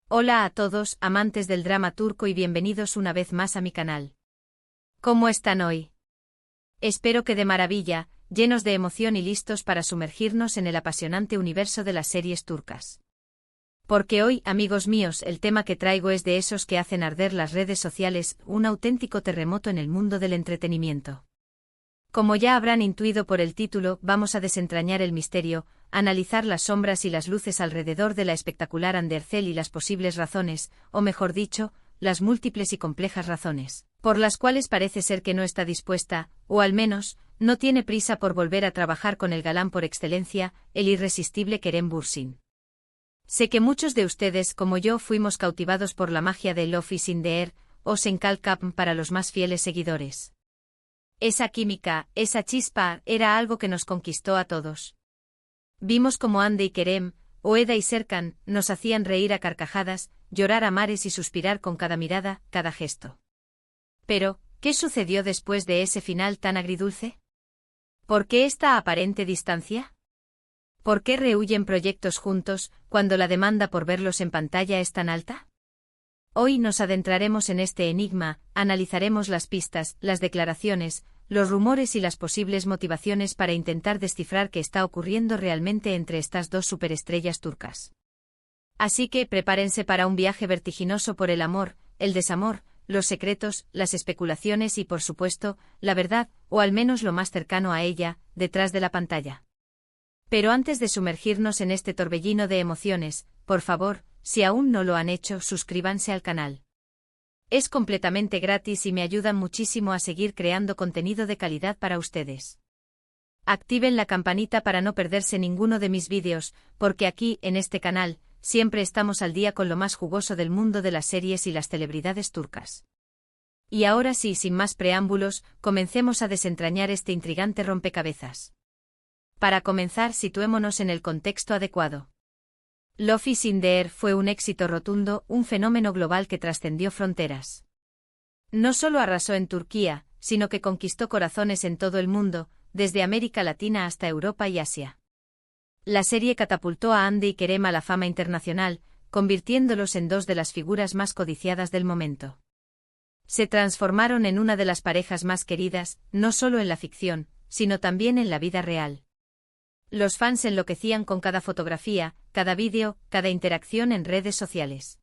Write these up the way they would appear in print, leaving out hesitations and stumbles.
Hola a todos, amantes del drama turco y bienvenidos una vez más a mi canal. ¿Cómo están hoy? Espero que de maravilla, llenos de emoción y listos para sumergirnos en el apasionante universo de las series turcas. Porque hoy, amigos míos, el tema que traigo es de esos que hacen arder las redes sociales, un auténtico terremoto en el mundo del entretenimiento. Como ya habrán intuido por el título, vamos a desentrañar el misterio, analizar las sombras y las luces alrededor de la espectacular Andercel y las posibles razones, o mejor dicho, las múltiples y complejas razones, por las cuales parece ser que no está dispuesta, o al menos, no tiene prisa por volver a trabajar con el galán por excelencia, el irresistible Kerem Bürsin. Sé que muchos de ustedes, como yo, fuimos cautivados por la magia de Love is in the air, o Senkalkap para los más fieles seguidores. Esa química, esa chispa, era algo que nos conquistó a todos. Vimos como Hande y Kerem, Oeda y Serkan, nos hacían reír a carcajadas, llorar a mares y suspirar con cada mirada, cada gesto. Pero, ¿qué sucedió después de ese final tan agridulce? ¿Por qué esta aparente distancia? ¿Por qué rehuyen proyectos juntos, cuando la demanda por verlos en pantalla es tan alta? Hoy nos adentraremos en este enigma, analizaremos las pistas, las declaraciones, los rumores y las posibles motivaciones para intentar descifrar qué está ocurriendo realmente entre estas dos superestrellas turcas. Así que prepárense para un viaje vertiginoso por el amor, el desamor, los secretos, las especulaciones y por supuesto, la verdad, o al menos lo más cercano a ella, detrás de la pantalla. Pero antes de sumergirnos en este torbellino de emociones, por favor, si aún no lo han hecho, suscríbanse al canal. Es completamente gratis y me ayudan muchísimo a seguir creando contenido de calidad para ustedes. Activen la campanita para no perderse ninguno de mis vídeos, porque aquí, en este canal, siempre estamos al día con lo más jugoso del mundo de las series y las celebridades turcas. Y ahora sí, sin más preámbulos, comencemos a desentrañar este intrigante rompecabezas. Para comenzar, situémonos en el contexto adecuado. Love is in the air fue un éxito rotundo, un fenómeno global que trascendió fronteras. No solo arrasó en Turquía, sino que conquistó corazones en todo el mundo, desde América Latina hasta Europa y Asia. La serie catapultó a Hande y Kerem a la fama internacional, convirtiéndolos en dos de las figuras más codiciadas del momento. Se transformaron en una de las parejas más queridas, no solo en la ficción, sino también en la vida real. Los fans enloquecían con cada fotografía, cada vídeo, cada interacción en redes sociales.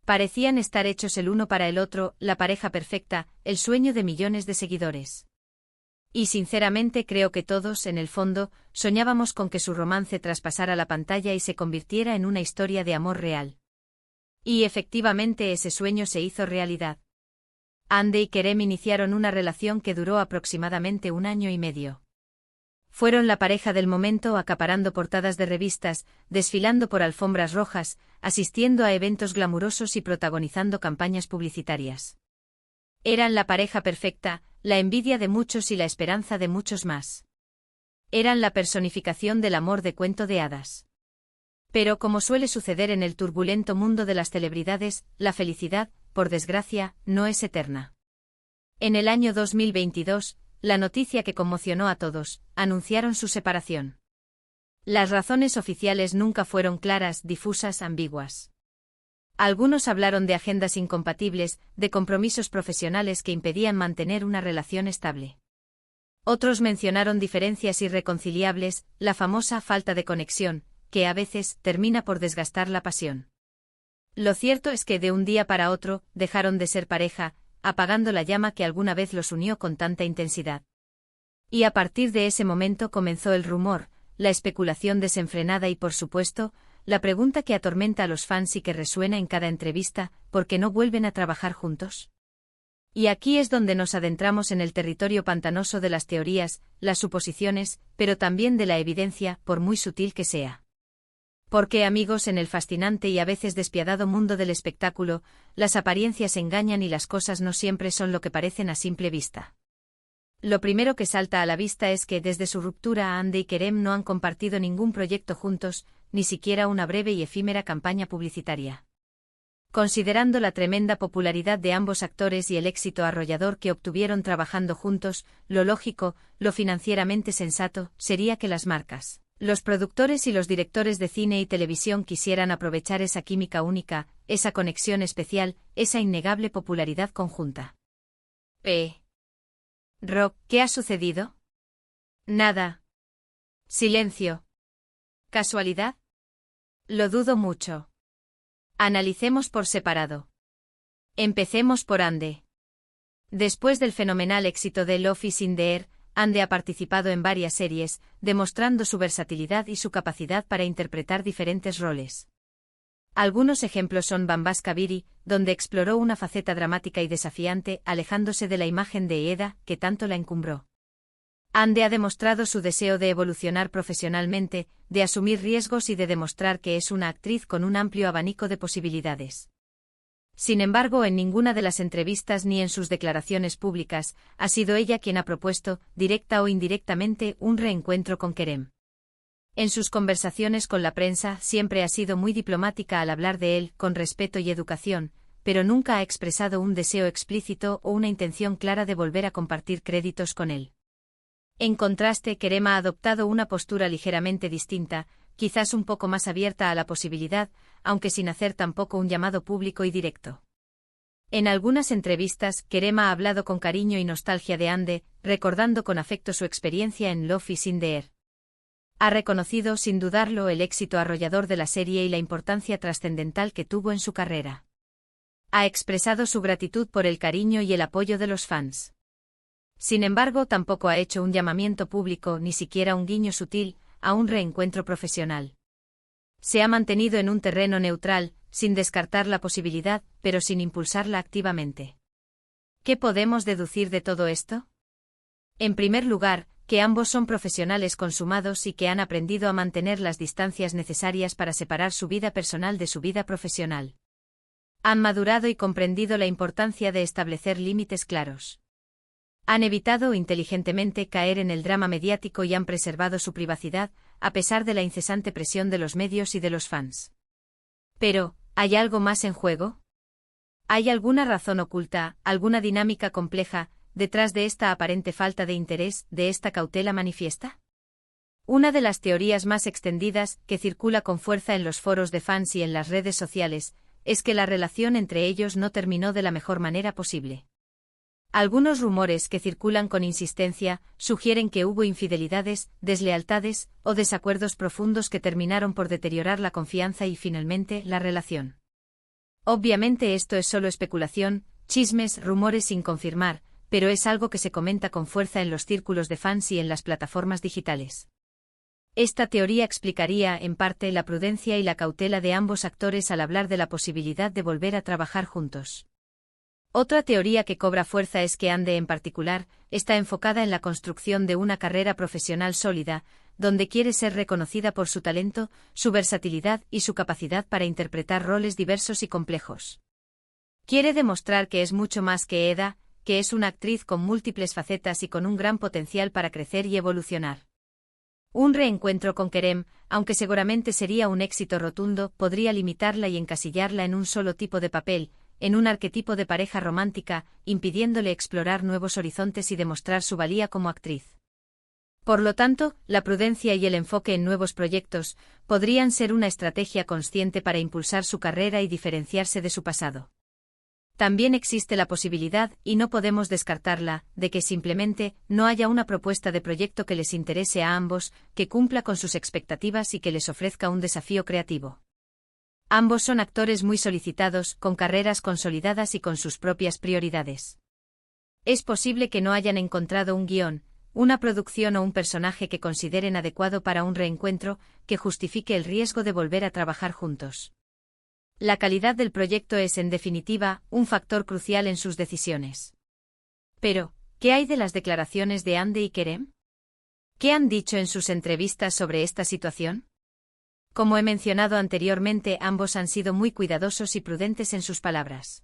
Parecían estar hechos el uno para el otro, la pareja perfecta, el sueño de millones de seguidores. Y sinceramente creo que todos, en el fondo, soñábamos con que su romance traspasara la pantalla y se convirtiera en una historia de amor real. Y efectivamente ese sueño se hizo realidad. Hande y Kerem iniciaron una relación que duró aproximadamente 1 año y medio. Fueron la pareja del momento, acaparando portadas de revistas, desfilando por alfombras rojas, asistiendo a eventos glamurosos y protagonizando campañas publicitarias. Eran la pareja perfecta, la envidia de muchos y la esperanza de muchos más. Eran la personificación del amor de cuento de hadas. Pero como suele suceder en el turbulento mundo de las celebridades, la felicidad, por desgracia, no es eterna. En el año 2022, la noticia que conmocionó a todos, anunciaron su separación. Las razones oficiales nunca fueron claras, difusas, ambiguas. Algunos hablaron de agendas incompatibles, de compromisos profesionales que impedían mantener una relación estable. Otros mencionaron diferencias irreconciliables, la famosa falta de conexión, que a veces termina por desgastar la pasión. Lo cierto es que de un día para otro, dejaron de ser pareja, apagando la llama que alguna vez los unió con tanta intensidad. Y a partir de ese momento comenzó el rumor, la especulación desenfrenada y por supuesto, la pregunta que atormenta a los fans y que resuena en cada entrevista, ¿por qué no vuelven a trabajar juntos? Y aquí es donde nos adentramos en el territorio pantanoso de las teorías, las suposiciones, pero también de la evidencia, por muy sutil que sea. Porque, amigos, en el fascinante y a veces despiadado mundo del espectáculo, las apariencias engañan y las cosas no siempre son lo que parecen a simple vista. Lo primero que salta a la vista es que desde su ruptura Hande y Kerem no han compartido ningún proyecto juntos, ni siquiera una breve y efímera campaña publicitaria. Considerando la tremenda popularidad de ambos actores y el éxito arrollador que obtuvieron trabajando juntos, lo lógico, lo financieramente sensato, sería que las marcas Los productores y los directores de cine y televisión quisieran aprovechar esa química única, esa conexión especial, esa innegable popularidad conjunta. Rob, ¿qué ha sucedido? Nada. Silencio. ¿Casualidad? Lo dudo mucho. Analicemos por separado. Empecemos por Ande. Después del fenomenal éxito de Love is in the Air, Ande ha participado en varias series, demostrando su versatilidad y su capacidad para interpretar diferentes roles. Algunos ejemplos son Bambas Kabiri, donde exploró una faceta dramática y desafiante, alejándose de la imagen de Eda, que tanto la encumbró. Ande ha demostrado su deseo de evolucionar profesionalmente, de asumir riesgos y de demostrar que es una actriz con un amplio abanico de posibilidades. Sin embargo, en ninguna de las entrevistas ni en sus declaraciones públicas, ha sido ella quien ha propuesto, directa o indirectamente, un reencuentro con Kerem. En sus conversaciones con la prensa siempre ha sido muy diplomática al hablar de él, con respeto y educación, pero nunca ha expresado un deseo explícito o una intención clara de volver a compartir créditos con él. En contraste, Kerem ha adoptado una postura ligeramente distinta, quizás un poco más abierta a la posibilidad, aunque sin hacer tampoco un llamado público y directo. En algunas entrevistas, Kerem ha hablado con cariño y nostalgia de Ande, recordando con afecto su experiencia en Love is in the Air. Ha reconocido, sin dudarlo, el éxito arrollador de la serie y la importancia trascendental que tuvo en su carrera. Ha expresado su gratitud por el cariño y el apoyo de los fans. Sin embargo, tampoco ha hecho un llamamiento público, ni siquiera un guiño sutil, a un reencuentro profesional. Se ha mantenido en un terreno neutral, sin descartar la posibilidad, pero sin impulsarla activamente. ¿Qué podemos deducir de todo esto? En primer lugar, que ambos son profesionales consumados y que han aprendido a mantener las distancias necesarias para separar su vida personal de su vida profesional. Han madurado y comprendido la importancia de establecer límites claros. Han evitado inteligentemente caer en el drama mediático y han preservado su privacidad, a pesar de la incesante presión de los medios y de los fans. Pero, ¿hay algo más en juego? ¿Hay alguna razón oculta, alguna dinámica compleja, detrás de esta aparente falta de interés, de esta cautela manifiesta? Una de las teorías más extendidas, que circula con fuerza en los foros de fans y en las redes sociales, es que la relación entre ellos no terminó de la mejor manera posible. Algunos rumores que circulan con insistencia sugieren que hubo infidelidades, deslealtades o desacuerdos profundos que terminaron por deteriorar la confianza y finalmente la relación. Obviamente esto es solo especulación, chismes, rumores sin confirmar, pero es algo que se comenta con fuerza en los círculos de fans y en las plataformas digitales. Esta teoría explicaría, en parte, la prudencia y la cautela de ambos actores al hablar de la posibilidad de volver a trabajar juntos. Otra teoría que cobra fuerza es que Ande en particular, está enfocada en la construcción de una carrera profesional sólida, donde quiere ser reconocida por su talento, su versatilidad y su capacidad para interpretar roles diversos y complejos. Quiere demostrar que es mucho más que Eda, que es una actriz con múltiples facetas y con un gran potencial para crecer y evolucionar. Un reencuentro con Kerem, aunque seguramente sería un éxito rotundo, podría limitarla y encasillarla en un solo tipo de papel, en un arquetipo de pareja romántica, impidiéndole explorar nuevos horizontes y demostrar su valía como actriz. Por lo tanto, la prudencia y el enfoque en nuevos proyectos podrían ser una estrategia consciente para impulsar su carrera y diferenciarse de su pasado. También existe la posibilidad, y no podemos descartarla, de que simplemente no haya una propuesta de proyecto que les interese a ambos, que cumpla con sus expectativas y que les ofrezca un desafío creativo. Ambos son actores muy solicitados, con carreras consolidadas y con sus propias prioridades. Es posible que no hayan encontrado un guión, una producción o un personaje que consideren adecuado para un reencuentro, que justifique el riesgo de volver a trabajar juntos. La calidad del proyecto es, en definitiva, un factor crucial en sus decisiones. Pero, ¿qué hay de las declaraciones de Ande y Kerem? ¿Qué han dicho en sus entrevistas sobre esta situación? Como he mencionado anteriormente, ambos han sido muy cuidadosos y prudentes en sus palabras.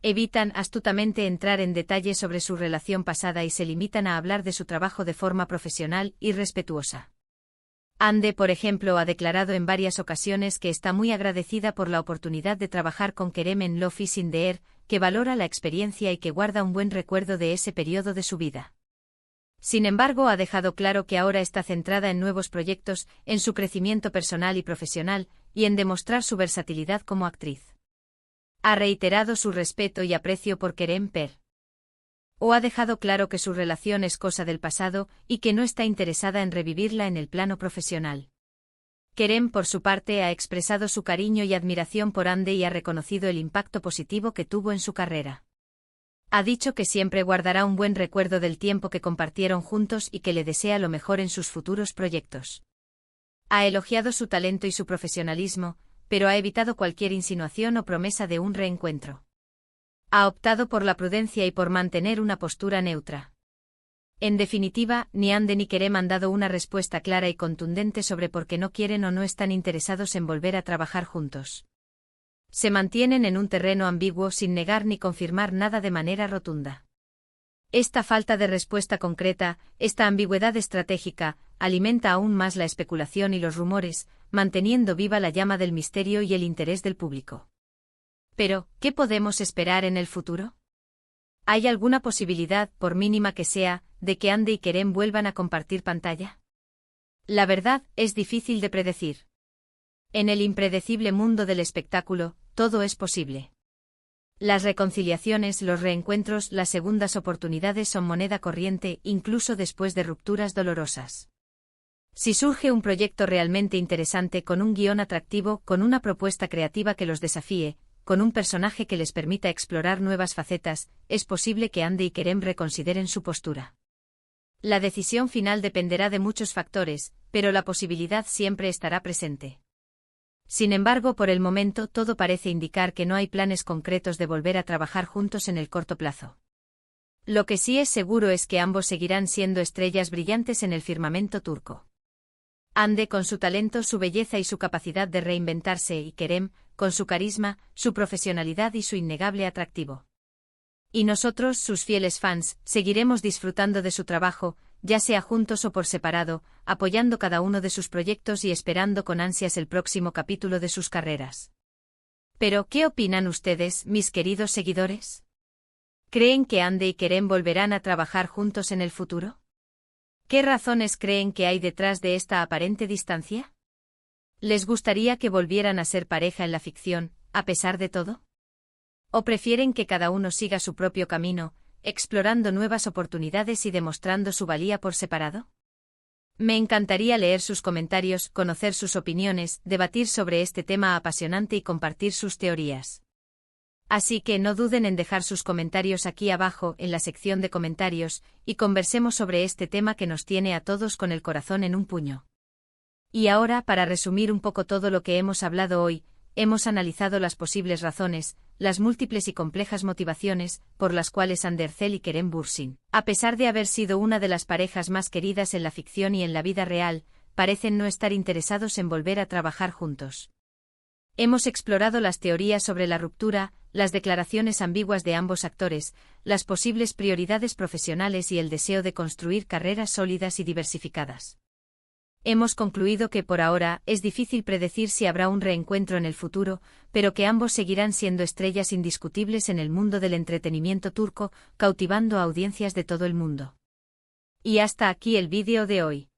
Evitan astutamente entrar en detalle sobre su relación pasada y se limitan a hablar de su trabajo de forma profesional y respetuosa. Ande, por ejemplo, ha declarado en varias ocasiones que está muy agradecida por la oportunidad de trabajar con Kerem en Love is in the Air, que valora la experiencia y que guarda un buen recuerdo de ese periodo de su vida. Sin embargo, ha dejado claro que ahora está centrada en nuevos proyectos, en su crecimiento personal y profesional, y en demostrar su versatilidad como actriz. Ha reiterado su respeto y aprecio por Kerem Per. O ha dejado claro que su relación es cosa del pasado y que no está interesada en revivirla en el plano profesional. Kerem, por su parte, ha expresado su cariño y admiración por Andy y ha reconocido el impacto positivo que tuvo en su carrera. Ha dicho que siempre guardará un buen recuerdo del tiempo que compartieron juntos y que le desea lo mejor en sus futuros proyectos. Ha elogiado su talento y su profesionalismo, pero ha evitado cualquier insinuación o promesa de un reencuentro. Ha optado por la prudencia y por mantener una postura neutra. En definitiva, ni Andy ni Kerem han dado una respuesta clara y contundente sobre por qué no quieren o no están interesados en volver a trabajar juntos. Se mantienen en un terreno ambiguo sin negar ni confirmar nada de manera rotunda. Esta falta de respuesta concreta, esta ambigüedad estratégica, alimenta aún más la especulación y los rumores, manteniendo viva la llama del misterio y el interés del público. Pero, ¿qué podemos esperar en el futuro? ¿Hay alguna posibilidad, por mínima que sea, de que Andy y Kerem vuelvan a compartir pantalla? La verdad, es difícil de predecir. En el impredecible mundo del espectáculo, todo es posible. Las reconciliaciones, los reencuentros, las segundas oportunidades son moneda corriente, incluso después de rupturas dolorosas. Si surge un proyecto realmente interesante con un guión atractivo, con una propuesta creativa que los desafíe, con un personaje que les permita explorar nuevas facetas, es posible que Andy y Kerem reconsideren su postura. La decisión final dependerá de muchos factores, pero la posibilidad siempre estará presente. Sin embargo, por el momento todo parece indicar que no hay planes concretos de volver a trabajar juntos en el corto plazo. Lo que sí es seguro es que ambos seguirán siendo estrellas brillantes en el firmamento turco. Andy con su talento, su belleza y su capacidad de reinventarse, y Kerem, con su carisma, su profesionalidad y su innegable atractivo. Y nosotros, sus fieles fans, seguiremos disfrutando de su trabajo, ya sea juntos o por separado, apoyando cada uno de sus proyectos y esperando con ansias el próximo capítulo de sus carreras. Pero, ¿qué opinan ustedes, mis queridos seguidores? ¿Creen que Andy y Kerem volverán a trabajar juntos en el futuro? ¿Qué razones creen que hay detrás de esta aparente distancia? ¿Les gustaría que volvieran a ser pareja en la ficción, a pesar de todo? ¿O prefieren que cada uno siga su propio camino, explorando nuevas oportunidades y demostrando su valía por separado? Me encantaría leer sus comentarios, conocer sus opiniones, debatir sobre este tema apasionante y compartir sus teorías. Así que no duden en dejar sus comentarios aquí abajo en la sección de comentarios, y conversemos sobre este tema que nos tiene a todos con el corazón en un puño. Y ahora, para resumir un poco todo lo que hemos hablado hoy, hemos analizado las posibles razones, las múltiples y complejas motivaciones, por las cuales Andercel y Kerem Bürsin, a pesar de haber sido una de las parejas más queridas en la ficción y en la vida real, parecen no estar interesados en volver a trabajar juntos. Hemos explorado las teorías sobre la ruptura, las declaraciones ambiguas de ambos actores, las posibles prioridades profesionales y el deseo de construir carreras sólidas y diversificadas. Hemos concluido que por ahora es difícil predecir si habrá un reencuentro en el futuro, pero que ambos seguirán siendo estrellas indiscutibles en el mundo del entretenimiento turco, cautivando a audiencias de todo el mundo. Y hasta aquí el vídeo de hoy.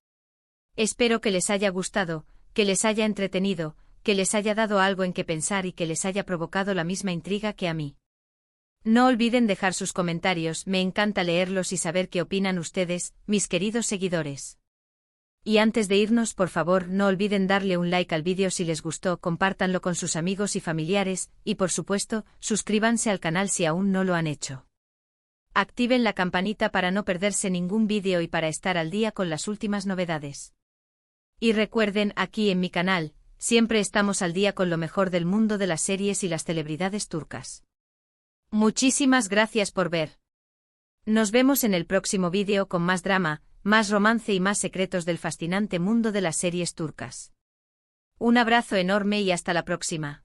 Espero que les haya gustado, que les haya entretenido, que les haya dado algo en que pensar y que les haya provocado la misma intriga que a mí. No olviden dejar sus comentarios, me encanta leerlos y saber qué opinan ustedes, mis queridos seguidores. Y antes de irnos, por favor, no olviden darle un like al vídeo si les gustó, compártanlo con sus amigos y familiares, y por supuesto, suscríbanse al canal si aún no lo han hecho. Activen la campanita para no perderse ningún vídeo y para estar al día con las últimas novedades. Y recuerden, aquí en mi canal, siempre estamos al día con lo mejor del mundo de las series y las celebridades turcas. Muchísimas gracias por ver. Nos vemos en el próximo vídeo con más drama, más romance y más secretos del fascinante mundo de las series turcas. Un abrazo enorme y hasta la próxima.